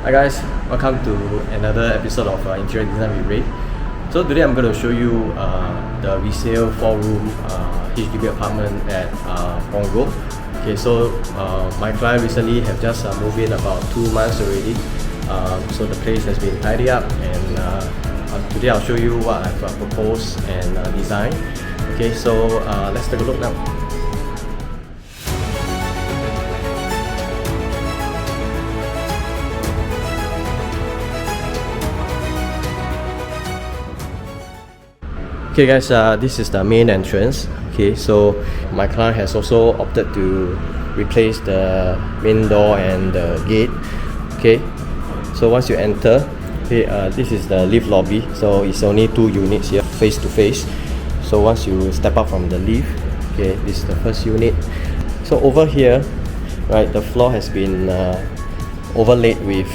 Hi guys, welcome to another episode of Interior Design with Rae. So today I'm going to show you the resale 4-room HDB apartment at Proj. Okay, so my client recently have just moved in about 2 months already. So the place has been tidied up, and today I'll show you what I've proposed and designed. Okay, so let's take a look now. Okay guys, this is the main entrance. Okay, so my client has also opted to replace the main door and the gate. Okay, so once you enter, okay, this is the lift lobby. So it's only 2 units here, face to face. So once you step up from the lift, okay, this is the first unit. So over here, right, the floor has been overlaid with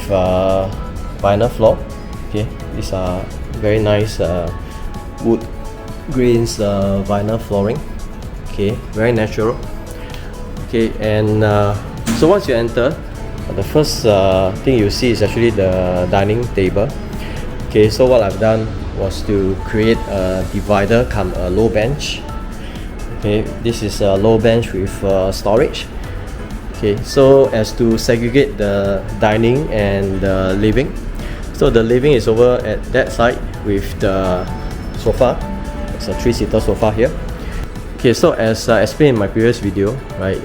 vinyl floor. Okay, these are very nice wood grains vinyl flooring. Okay, very natural. Okay, and so once you enter, the first thing you see is actually the dining table. Okay, so what I've done was to create a divider come a low bench. Okay, this is a low bench with storage. Okay, so as to segregate the dining and the living. So the living is over at that side with the sofa. It's a 3-seater sofa here. Okay, so as explained in my previous video, right,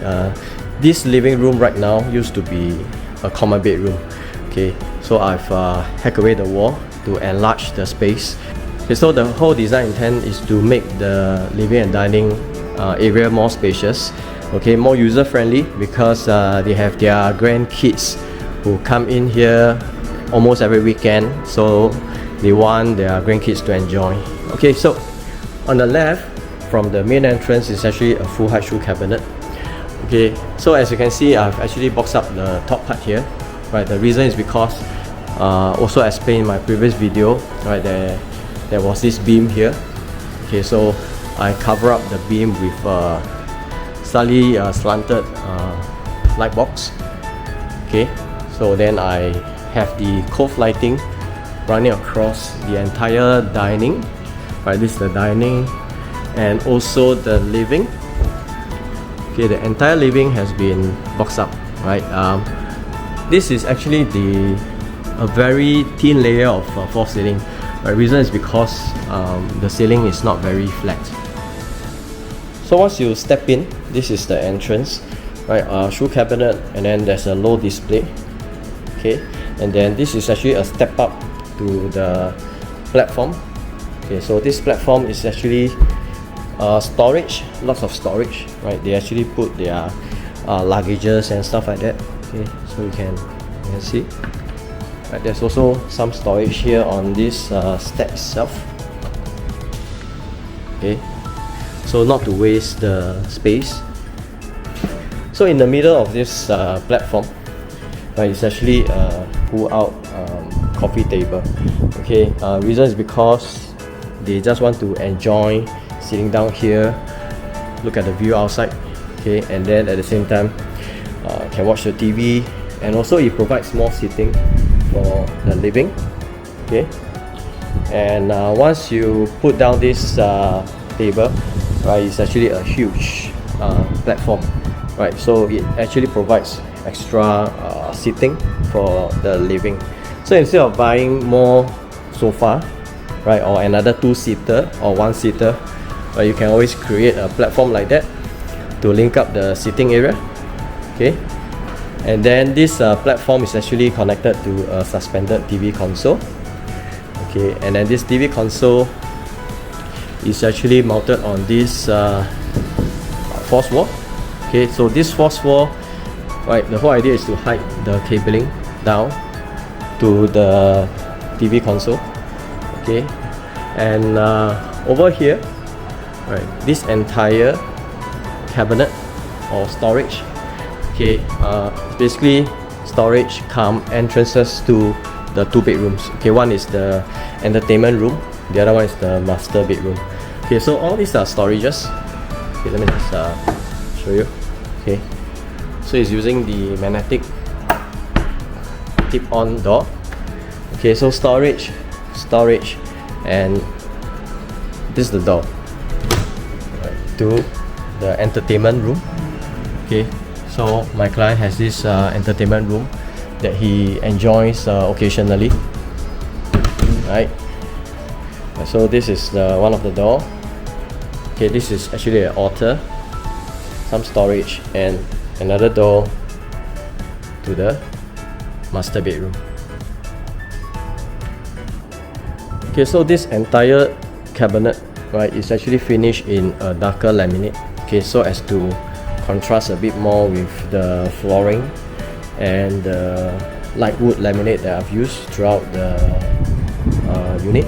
this living room right now used to be a common bedroom. Okay, so I've hacked away the wall to enlarge the space. Okay, so the whole design intent is to make the living and dining area more spacious. Okay, more user friendly, because they have their grandkids who come in here almost every weekend, so they want their grandkids to enjoy. Okay, so on the left from the main entrance is actually a full height shoe cabinet. Okay, so as you can see, I've actually boxed up the top part here. Right, the reason is because also explained in my previous video, right, there was this beam here. Okay, so I cover up the beam with slightly slanted light box. Okay, so then I have the cove lighting running across the entire dining. Right, this is the dining and also the living. Okay, the entire living has been boxed up. Right, this is actually a very thin layer of false ceiling. The reason is because the ceiling is not very flat. So once you step in, this is the entrance. Right, shoe cabinet, and then there's a low display. Okay, and then this is actually a step up to the platform. Okay, so this platform is actually storage, lots of storage. Right, they actually put their luggages and stuff like that. Okay, so you can see. Right, there's also some storage here on this step itself. Okay, so not to waste the space. So in the middle of this platform, right, it's actually a pull-out coffee table. Okay, reason is because they just want to enjoy sitting down here, look at the view outside. Okay, and then at the same time can watch the TV, and also it provides more seating for the living. Okay, and once you put down this table, right, it's actually a huge platform. Right, so it actually provides extra seating for the living. So instead of buying more sofa, right, or another 2-seater or 1-seater, you can always create a platform like that to link up the seating area. Okay, and then this platform is actually connected to a suspended TV console. Okay, and then this TV console is actually mounted on this force wall. Okay, so this force wall, right, the whole idea is to hide the cabling down to the TV console. Okay, and over here, right, this entire cabinet or storage, okay, basically storage come entrances to the 2 bedrooms. Okay, one is the entertainment room, the other one is the master bedroom. Okay, so all these are storages. Okay, let me just show you. Okay, so it's using the magnetic tip-on door. Okay, so storage, and this is the door to the entertainment room. Okay, so my client has this entertainment room that he enjoys occasionally. Right. So this is one of the door. Okay, this is actually an altar, some storage, and another door to the master bedroom. Okay, so this entire cabinet, right, is actually finished in a darker laminate. Okay, so as to contrast a bit more with the flooring and the light wood laminate that I've used throughout the unit.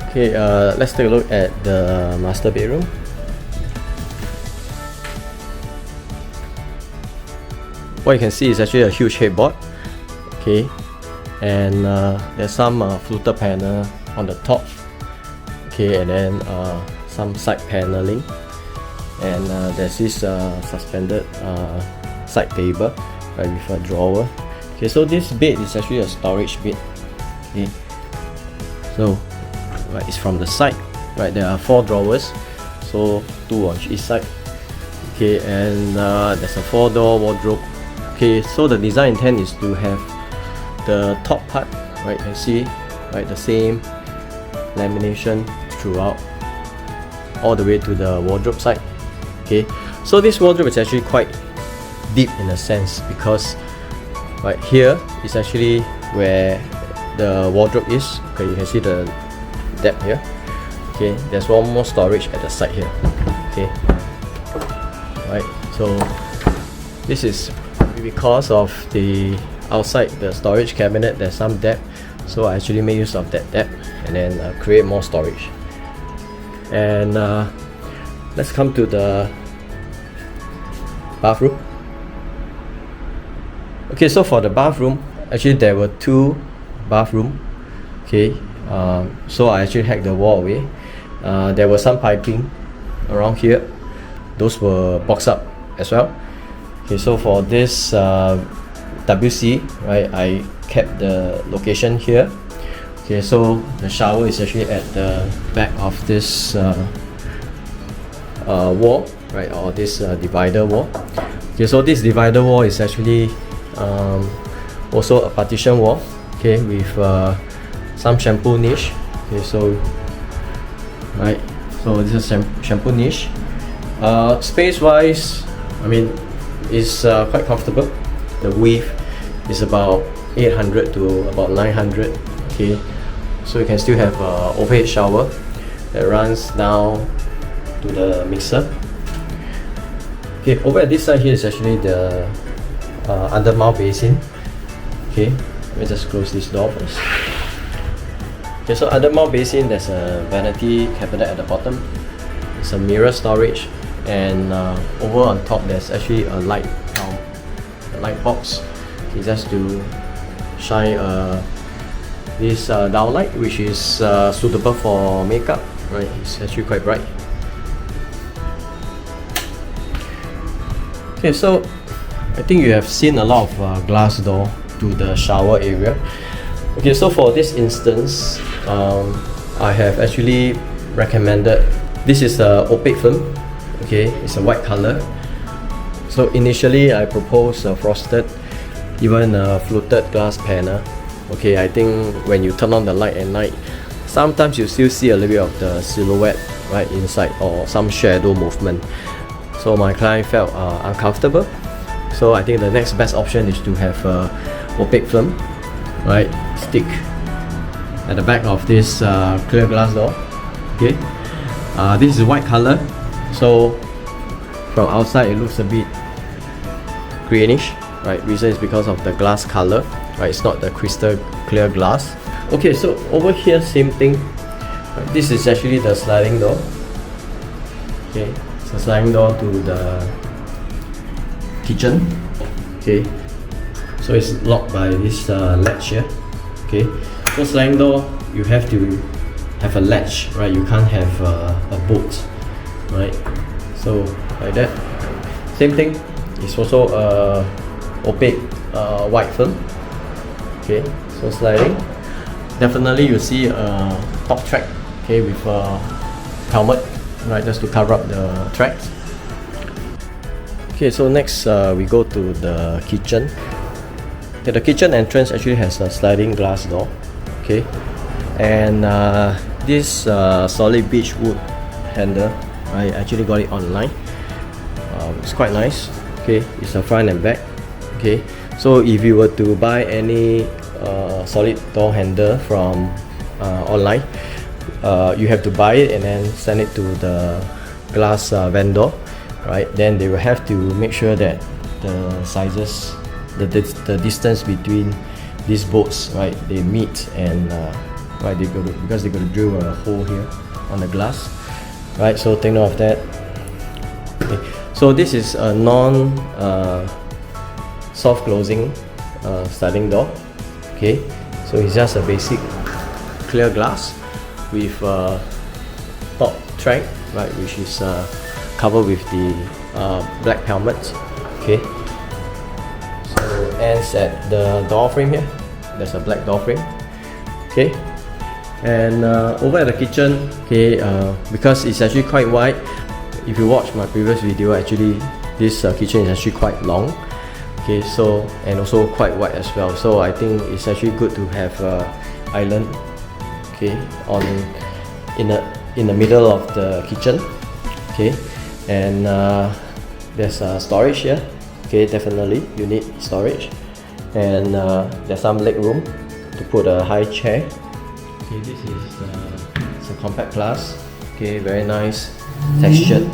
Okay, let's take a look at the master bedroom. What you can see is actually a huge headboard. Okay, and there's some fluted panel on the top. Okay, and then some side paneling, and there's this suspended side table, right, with a drawer. Okay, so this bed is actually a storage bed. Okay, so right, it's from the side. Right, there are 4 drawers, so 2 on each side. Okay, and there's a 4-door wardrobe. Okay, so the design intent is to have the top part, right, you can see, right, the same lamination throughout all the way to the wardrobe side. Okay, so this wardrobe is actually quite deep in a sense, because right here is actually where the wardrobe is. Okay, you can see the depth here. Okay, there's one more storage at the side here. Okay, right, so this is because of the outside the storage cabinet, there's some depth, so I actually make use of that depth and then create more storage. And let's come to the bathroom. Okay, so for the bathroom, actually there were 2 bathrooms. Okay, so I actually hacked the wall away. There was some piping around here, those were boxed up as well. Okay, so for this WC, right, I kept the location here. Okay, so the shower is actually at the back of this wall, right, or this divider wall. Okay, so this divider wall is actually also a partition wall. Okay, with some shampoo niche. Okay, so right, so this is shampoo niche. Space wise, I mean, it's quite comfortable. The width is about 800 to about 900. Okay, so you can still have an overhead shower that runs down to the mixer. Okay, over at this side here is actually the undermount basin. Okay, let me just close this door first. Okay, so undermount basin, there's a vanity cabinet at the bottom. It's a mirror storage, and over on top there's actually a light box. Okay, just to shine this downlight, which is suitable for makeup. Right, it's actually quite bright. Okay, so I think you have seen a lot of glass door to the shower area. Okay, so for this instance, I have actually recommended, this is a opaque film. Okay, it's a white color. So initially I proposed a frosted, even a fluted glass panel. Okay, I think when you turn on the light at night, sometimes you still see a little bit of the silhouette right inside, or some shadow movement. So my client felt uncomfortable. So I think the next best option is to have a opaque film, right, stick at the back of this clear glass door. Okay, this is white color, so from outside it looks a bit greenish. Right, reason is because of the glass color. Right, it's not the crystal clear glass. Okay, so over here, same thing. Right, this is actually the sliding door. Okay, it's a sliding door to the kitchen. Okay, so it's locked by this latch here. Okay, so sliding door, you have to have a latch, right? You can't have a bolt, right? So like that. Same thing. It's also opaque white film. Okay, so sliding. Definitely you see a top track, okay, with a helmet, right, just to cover up the tracks. Okay, so next we go to the kitchen. Okay, the kitchen entrance actually has a sliding glass door. Okay, and this solid beech wood handle, I actually got it online. It's quite nice. Okay, it's a front and back. Okay, so if you were to buy any solid door handle from online, you have to buy it and then send it to the glass vendor, right? Then they will have to make sure that the sizes, the distance between these bolts, right, they meet, and right, because they got to drill a hole here on the glass, right? So take note of that. Okay. So this is a soft closing sliding door. Okay, so it's just a basic clear glass with top track, right, which is covered with the black helmet. Okay, so ends at the door frame here. There's a black door frame. Okay, and over at the kitchen, okay, because it's actually quite wide. If you watch my previous video, actually this kitchen is actually quite long. Okay, so, and also quite wide as well. So I think it's actually good to have island, okay, in the middle of the kitchen. Okay, and there's storage here. Okay, definitely you need storage, and there's some leg room to put a high chair. Okay, this is it's a compact glass. Okay, very nice textured,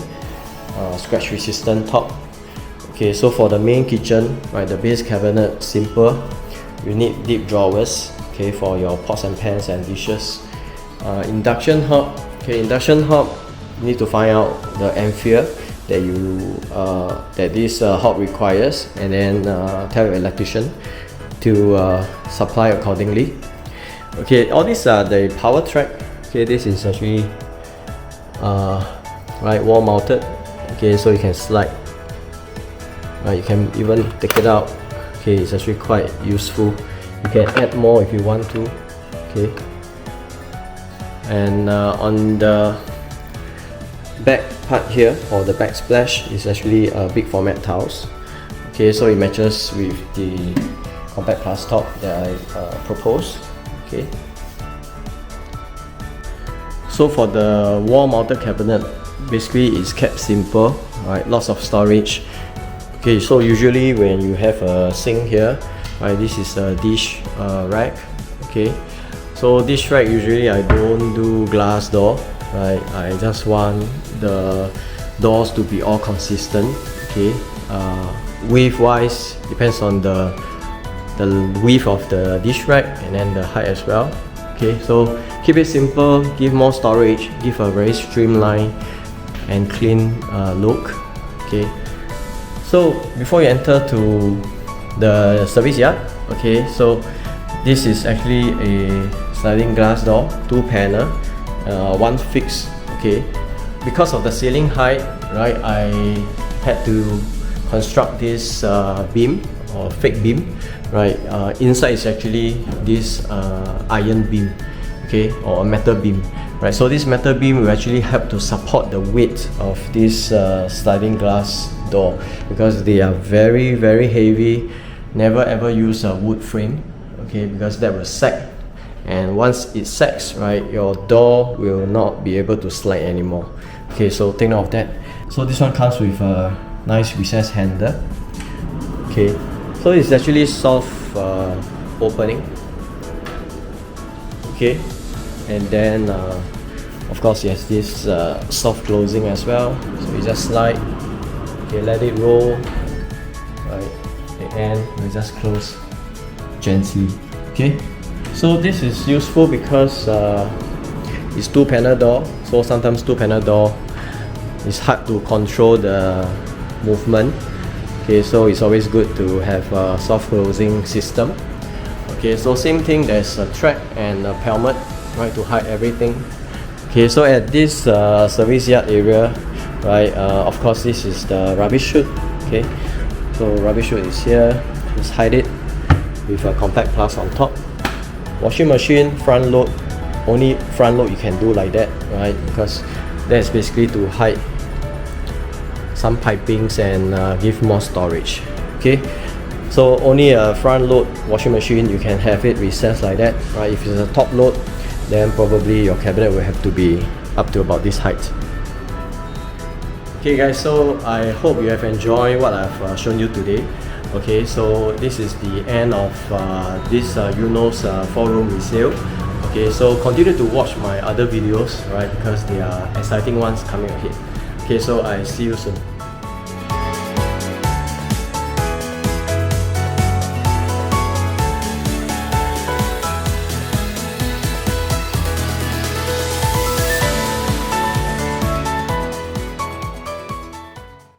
scratch resistant top. Okay, so for the main kitchen, right, the base cabinet, simple. You need deep drawers, okay, for your pots and pans and dishes. Induction hob. Okay, induction hob, you need to find out the ampere that this hob requires, and then tell your electrician to supply accordingly. Okay, all these are the power track. Okay, this is actually right, wall mounted. Okay, so you can slide. You can even take it out. Okay, it's actually quite useful. You can add more if you want to. Okay, and on the back part here, or the backsplash, is actually big format tiles. Okay, so it matches with the compact glass top that I proposed. Okay, so for the wall mounted cabinet, basically it's kept simple, right? Lots of storage. Okay, so usually when you have a sink here, right, this is a dish rack. Okay, so dish rack, usually I don't do glass door, right? I just want the doors to be all consistent. Okay, width wise depends on the width of the dish rack and then the height as well. Okay, so keep it simple, give more storage, give a very streamlined and clean look. Okay, so before you enter to the service yard, okay, so this is actually a sliding glass door, 2 panel, one fixed. Okay, because of the ceiling height, right, I had to construct this beam or fake beam, right. Inside is actually this iron beam, okay, or a metal beam, right. So this metal beam will actually help to support the weight of this sliding glass door, because they are very heavy. Never ever use a wood frame, okay, because that will sag, and once it sags, right, your door will not be able to slide anymore. Okay, so take note of that. So this one comes with a nice recessed handle. Okay, so it's actually soft opening. Okay, and then of course it has this soft closing as well, so you just slide. Okay, let it roll, right, the end will just close gently. Okay, so this is useful because it's 2 panel door, so sometimes 2 panel door is hard to control the movement. Okay, so it's always good to have a soft closing system. Okay, so same thing, there's a track and a helmet, right, to hide everything. Okay, so at this service yard area, right, of course this is the rubbish chute. Okay, so rubbish chute is here, just hide it. with a compact plus on top. Washing machine front load, only front load you can do like that, right? Because that's basically to hide some pipings and give more storage. Okay, so only a front load washing machine, you can have it recessed like that, right? If it's a top load, then probably your cabinet will have to be up to about this height. Okay guys, so I hope you have enjoyed what I've shown you today. Okay, so this is the end of this Eunos 4-room resale. Okay, so continue to watch my other videos, right? Because there are exciting ones coming ahead. Okay, so I see you soon.